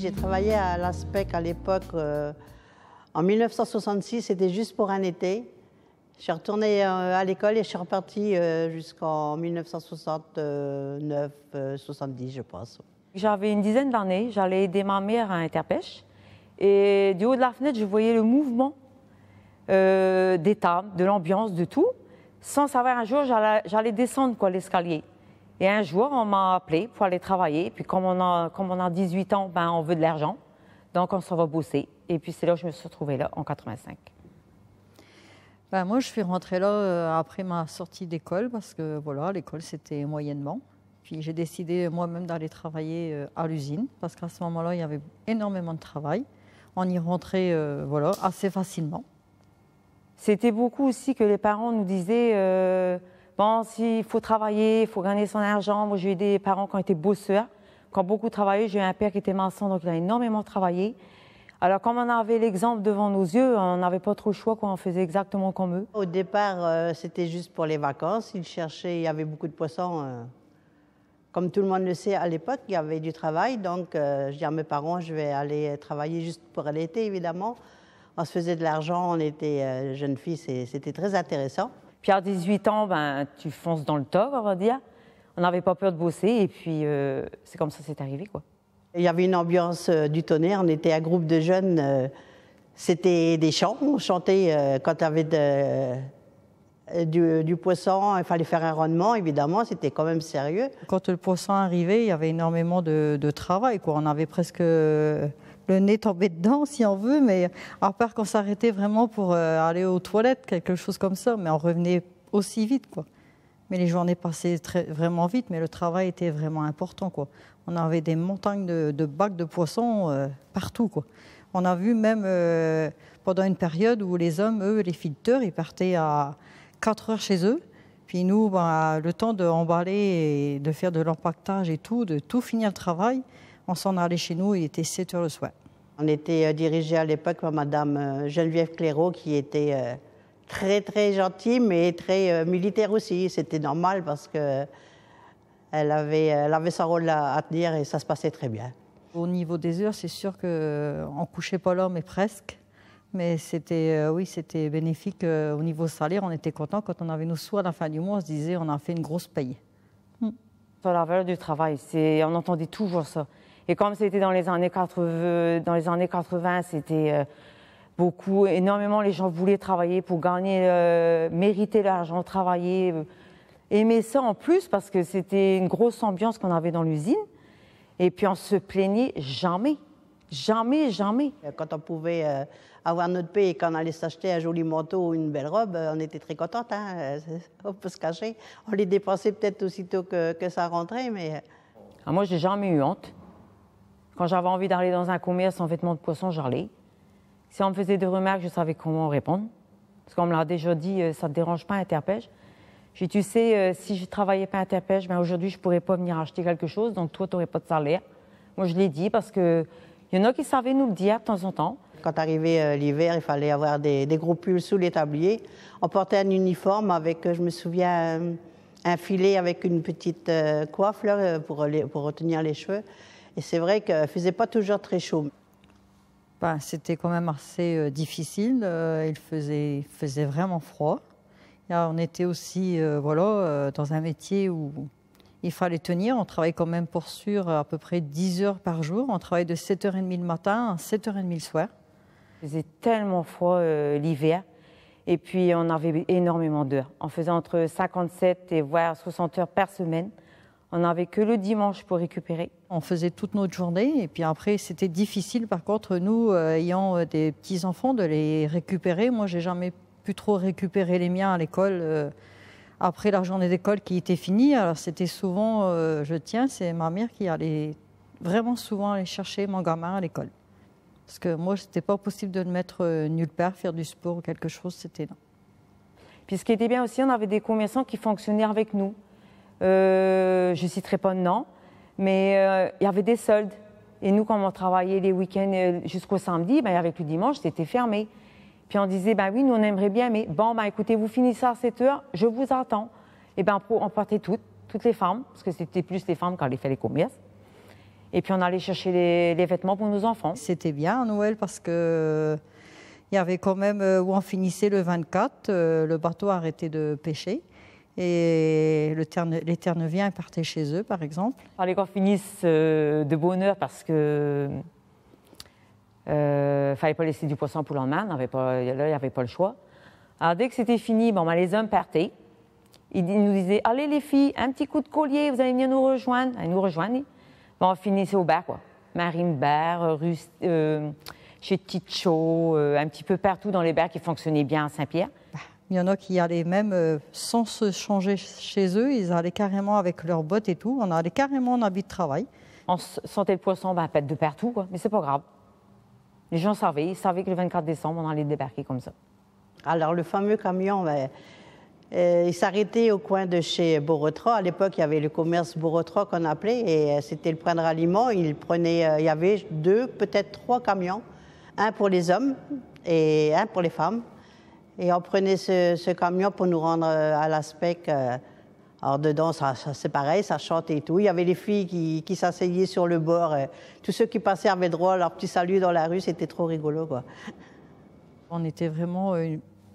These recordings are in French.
j'ai travaillé à l'ASPEC à l'époque. En 1966, c'était juste pour un été. Je suis retournée à l'école et je suis repartie jusqu'en 1969-70, je pense. J'avais une dizaine d'années, j'allais aider ma mère à Interpêche. Et du haut de la fenêtre, je voyais le mouvement des tables, de l'ambiance, de tout. Sans savoir, un jour, j'allais descendre l'escalier. Et un jour, on m'a appelé pour aller travailler. Puis comme on a 18 ans, ben, on veut de l'argent. Donc, on s'en va bosser. Et puis, c'est là que je me suis retrouvée là, en 85. Ben, moi, je suis rentrée là après ma sortie d'école parce que, voilà, l'école, c'était moyennement. Puis, j'ai décidé moi-même d'aller travailler à l'usine parce qu'à ce moment-là, il y avait énormément de travail. On y rentrait, voilà, assez facilement. C'était beaucoup aussi que les parents nous disaient bon, s'il faut travailler, il faut gagner son argent. Moi, j'ai eu des parents qui ont été bosseurs, qui ont beaucoup travaillé. J'ai eu un père qui était maçon, donc il a énormément travaillé. Alors, comme on avait l'exemple devant nos yeux, on n'avait pas trop le choix, quoi. On faisait exactement comme eux. Au départ, c'était juste pour les vacances. Ils cherchaient, il y avait beaucoup de poissons. Comme tout le monde le sait, à l'époque, il y avait du travail. Donc, je dis à mes parents, je vais aller travailler juste pour l'été, évidemment. On se faisait de l'argent, on était jeunes filles, c'était très intéressant. Puis à 18 ans, ben, tu fonces dans le tas, on va dire. On n'avait pas peur de bosser et puis c'est comme ça c'est arrivé, quoi. Il y avait une ambiance du tonnerre, on était un groupe de jeunes, c'était des chants, on chantait quand il y avait du poisson, il fallait faire un rendement, évidemment, c'était quand même sérieux. Quand le poisson arrivait, il y avait énormément de travail, quoi. On avait presque le nez tombé dedans, si on veut, mais à part qu'on s'arrêtait vraiment pour aller aux toilettes, quelque chose comme ça, mais on revenait aussi vite, quoi. Mais les journées passaient vraiment vite, mais le travail était vraiment important, quoi. On avait des montagnes de bacs de poissons partout, quoi. On a vu même pendant une période où les hommes, eux, les filteurs, ils partaient à 4 heures chez eux. Puis nous, ben, le temps d'emballer et de faire de l'empaquetage et tout, de tout finir le travail, on s'en allait chez nous, il était 7 heures le soir. On était dirigés à l'époque par Madame Geneviève Clairaut, qui était très, très gentille, mais très militaire aussi. C'était normal parce qu'elle avait son rôle à tenir et ça se passait très bien. Au niveau des heures, c'est sûr qu'on ne couchait pas là, mais presque. Mais c'était, oui, c'était bénéfique au niveau salaire. On était content quand on avait nos sous à la fin du mois. On se disait on a fait une grosse paye. Sur la valeur du travail, on entendait toujours ça. Et comme c'était dans les années 80, c'était énormément, les gens voulaient travailler pour gagner, mériter leur argent, travailler, aimer ça en plus parce que c'était une grosse ambiance qu'on avait dans l'usine. Et puis on se plaignait jamais, jamais, jamais. Quand on pouvait avoir notre paie et qu'on allait s'acheter un joli manteau ou une belle robe, on était très contente, hein. On peut se cacher. On les dépensait peut-être aussitôt que ça rentrait, mais... Alors moi, j'ai jamais eu honte. Quand j'avais envie d'aller dans un commerce en vêtements de poisson, j'allais. Si on me faisait des remarques, je savais comment répondre. Parce qu'on me l'a déjà dit, ça ne te dérange pas, Interpêche. J'ai dit, tu sais, si je ne travaillais pas à Interpêche, ben aujourd'hui, je ne pourrais pas venir acheter quelque chose, donc toi, tu n'aurais pas de salaire. Moi, je l'ai dit parce qu'il y en a qui savaient nous le dire de temps en temps. Quand arrivait l'hiver, il fallait avoir des gros pulls sous les tabliers. On portait un uniforme avec, je me souviens, un filet avec une petite coiffe là, pour retenir les cheveux. Et c'est vrai qu'il ne faisait pas toujours très chaud. Ben, c'était quand même assez difficile. Il faisait vraiment froid. Et on était aussi dans un métier où il fallait tenir. On travaillait quand même pour sûr à peu près 10 heures par jour. On travaillait de 7h30 le matin à 7h30 le soir. Il faisait tellement froid l'hiver. Et puis, on avait énormément d'heures. On faisait entre 57 et voire 60 heures par semaine. On n'avait que le dimanche pour récupérer. On faisait toute notre journée et puis après, c'était difficile. Par contre, nous, ayant des petits-enfants, de les récupérer. Moi, j'ai jamais pu trop récupérer les miens à l'école après la journée d'école qui était finie. Alors, c'était souvent, c'est ma mère qui allait vraiment souvent aller chercher mon gamin à l'école. Parce que moi, c'était pas possible de le mettre nulle part, faire du sport ou quelque chose, c'était non. Puis ce qui était bien aussi, on avait des commerçants qui fonctionnaient avec nous. Je ne citerai pas de nom, mais il y avait des soldes. Et nous, quand on travaillait les week-ends jusqu'au samedi, ben, avec le dimanche, c'était fermé. Puis on disait, ben oui, nous, on aimerait bien, mais bon, ben écoutez, vous finissez à 7 heures, je vous attends. Et ben on partait toutes les femmes, parce que c'était plus les femmes qui allaient faire les commerces. Et puis on allait chercher les vêtements pour nos enfants. C'était bien à Noël parce que il y avait quand même, où on finissait le 24, le bateau arrêtait de pêcher. Et les Terneviens partaient chez eux, par exemple. Il fallait qu'on finisse de bonne heure parce que fallait pas laisser du poisson pour le lendemain. Là, il n'y avait pas le choix. Alors dès que c'était fini, bon, ben, les hommes partaient. Ils nous disaient « Allez les filles, un petit coup de collier, vous allez venir nous rejoindre. » Elles nous rejoignaient. Bon, on finissait au bar, quoi. Marine-bar, chez Ticho, un petit peu partout dans les bars qui fonctionnaient bien à Saint-Pierre. Il y en a qui allaient même sans se changer chez eux, ils allaient carrément avec leurs bottes et tout. On allait carrément en habit de travail. On sentait le poisson pète de partout, quoi. Mais c'est pas grave. Les gens savaient, ils savaient que le 24 décembre, on allait débarquer comme ça. Alors, le fameux camion, il s'arrêtait au coin de chez Beauretroy. À l'époque, il y avait le commerce Beauretroy qu'on appelait, et c'était le point de ralliement. Il y avait 2, peut-être 3 camions. Un pour les hommes et un pour les femmes. Et on prenait ce camion pour nous rendre à l'Aspec. Alors, dedans, c'est pareil, ça chante et tout. Il y avait les filles qui s'asseyaient sur le bord. Tous ceux qui passaient avaient droit à leur petit salut dans la rue. C'était trop rigolo, quoi. On était vraiment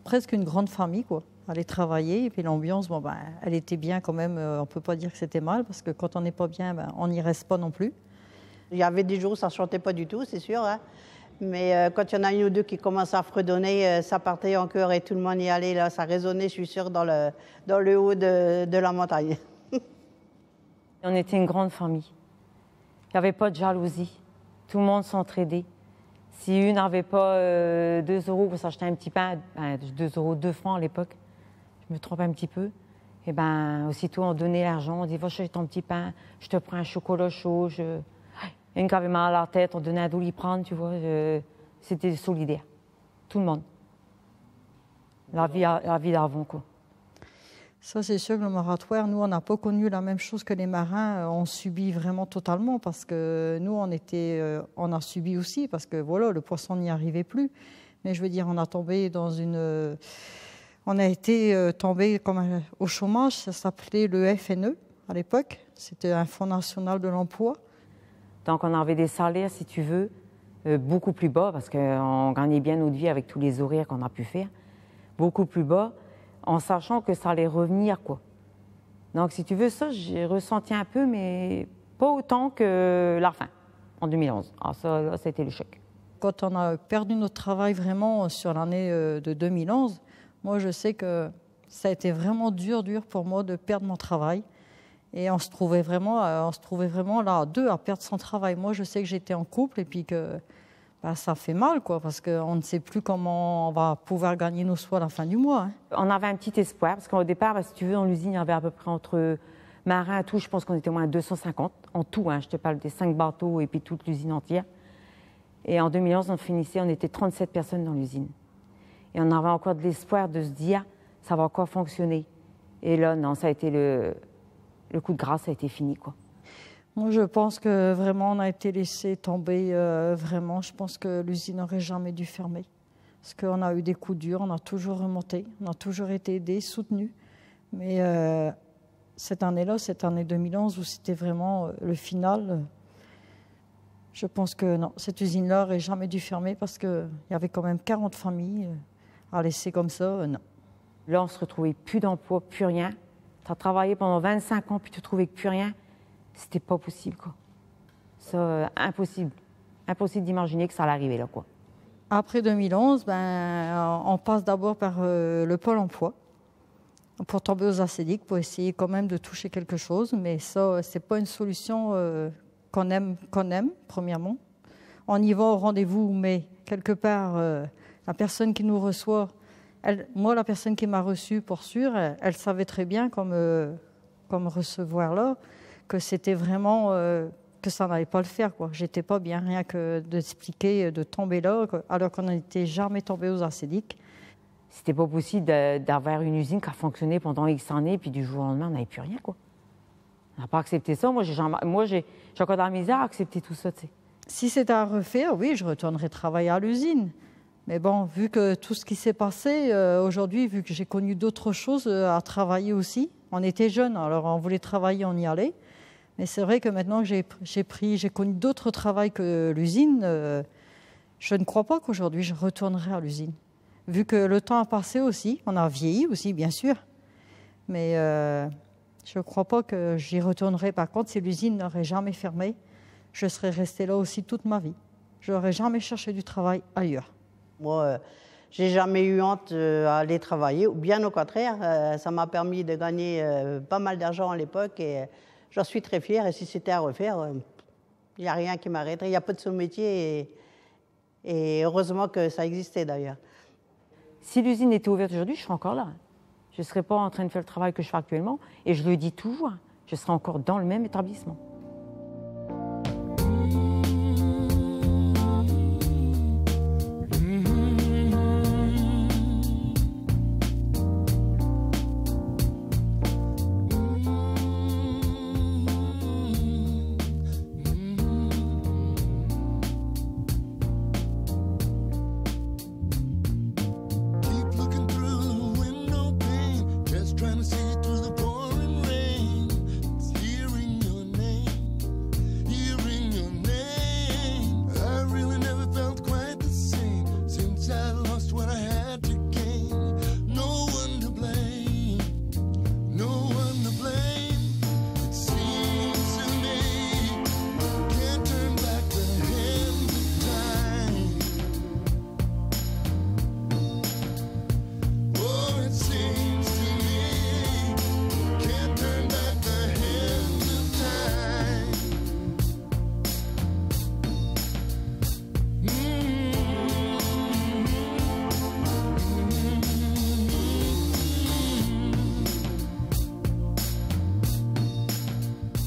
presque une grande famille, quoi. Aller travailler, et puis l'ambiance, bon, elle était bien quand même. On ne peut pas dire que c'était mal, parce que quand on n'est pas bien, on n'y reste pas non plus. Il y avait des jours où ça ne chantait pas du tout, c'est sûr. Hein. Mais quand il y en a une ou deux qui commencent à fredonner, ça partait en chœur et tout le monde y allait. Là, ça résonnait, je suis sûre, dans le haut de la montagne. On était une grande famille. Il n'y avait pas de jalousie. Tout le monde s'entraidait. Si une n'avait pas 2 euros pour s'acheter un petit pain, 2 euros, 2 francs à l'époque, je me trompe un petit peu, et aussitôt on donnait l'argent, on dit va chercher ton petit pain, je te prends un chocolat chaud. Une qui avait mal à la tête, on donnait un Doliprane, tu vois. C'était solidaire. Tout le monde. La vie d'avant, quoi. Ça, c'est sûr que le moratoire, nous, on n'a pas connu la même chose que les marins. On subit vraiment totalement parce que nous, on a subi aussi parce que voilà, le poisson n'y arrivait plus. Mais je veux dire, on a été tombé comme au chômage. Ça s'appelait le FNE à l'époque. C'était un Fonds national de l'emploi. Donc, on avait des salaires, si tu veux, beaucoup plus bas parce qu'on gagnait bien notre vie avec tous les horaires qu'on a pu faire. Beaucoup plus bas, en sachant que ça allait revenir, quoi. Donc, si tu veux, ça, j'ai ressenti un peu, mais pas autant que la fin, en 2011. Alors ça, là, ça a été le choc. Quand on a perdu notre travail vraiment sur l'année de 2011, moi, je sais que ça a été vraiment dur pour moi de perdre mon travail. Et on se trouvait vraiment là, à 2 à perdre son travail. Moi, je sais que j'étais en couple et puis que ça fait mal, quoi, parce qu'on ne sait plus comment on va pouvoir gagner nos soins à la fin du mois. Hein. On avait un petit espoir, parce qu'au départ, si tu veux, dans l'usine, il y avait à peu près entre marins et tout, je pense qu'on était au moins 250 en tout. Hein, je te parle des 5 bateaux et puis toute l'usine entière. Et en 2011, on était 37 personnes dans l'usine. Et on avait encore de l'espoir de se dire, ça va encore fonctionner. Et là, non, ça a été le coup de grâce, ça a été fini, quoi. Moi, je pense que vraiment, on a été laissé tomber. Vraiment, je pense que l'usine n'aurait jamais dû fermer. Parce qu'on a eu des coups durs, on a toujours remonté, on a toujours été aidés, soutenus. Mais cette année-là, cette année 2011, où c'était vraiment le final, je pense que non, cette usine-là n'aurait jamais dû fermer parce qu'il y avait quand même 40 familles à laisser comme ça, non. Là, on ne se retrouvait plus d'emploi, plus rien. Tu as travaillé pendant 25 ans, puis tu ne trouvais plus rien. C'était pas possible, quoi. Ça, impossible. Impossible d'imaginer que ça allait arriver, là, quoi. Après 2011, on passe d'abord par le Pôle emploi pour tomber aux acédiques, pour essayer quand même de toucher quelque chose. Mais ça, c'est pas une solution qu'on aime, premièrement. On y va au rendez-vous, mais quelque part, la personne qui nous reçoit, moi, la personne qui m'a reçue, pour sûr, elle savait très bien, comme recevoir là, que c'était vraiment que ça n'allait pas le faire, quoi. J'étais pas bien, rien que d'expliquer, de tomber là, alors qu'on n'était jamais tombé aux acédiques. C'était pas possible d'avoir une usine qui a fonctionné pendant X années, puis du jour au lendemain, on n'avait plus rien, quoi. On n'a pas accepté ça. Moi, j'ai encore de la misère à accepter tout ça, tu sais. Si c'était à refaire, oui, je retournerais travailler à l'usine. Mais bon, vu que tout ce qui s'est passé aujourd'hui, vu que j'ai connu d'autres choses à travailler aussi, on était jeunes, alors on voulait travailler, on y allait. Mais c'est vrai que maintenant que j'ai connu d'autres travails que l'usine, je ne crois pas qu'aujourd'hui je retournerai à l'usine. Vu que le temps a passé aussi, on a vieilli aussi, bien sûr. Mais je ne crois pas que j'y retournerai. Par contre, si l'usine n'aurait jamais fermé, je serais restée là aussi toute ma vie. Je n'aurais jamais cherché du travail ailleurs. Moi, j'ai jamais eu honte à aller travailler, ou bien au contraire, ça m'a permis de gagner pas mal d'argent à l'époque et j'en suis très fière. Et si c'était à refaire, il n'y a rien qui m'arrêterait. Il n'y a pas de sous-métier et heureusement que ça existait d'ailleurs. Si l'usine était ouverte aujourd'hui, je serais encore là. Je ne serais pas en train de faire le travail que je fais actuellement et je le dis toujours, je serais encore dans le même établissement.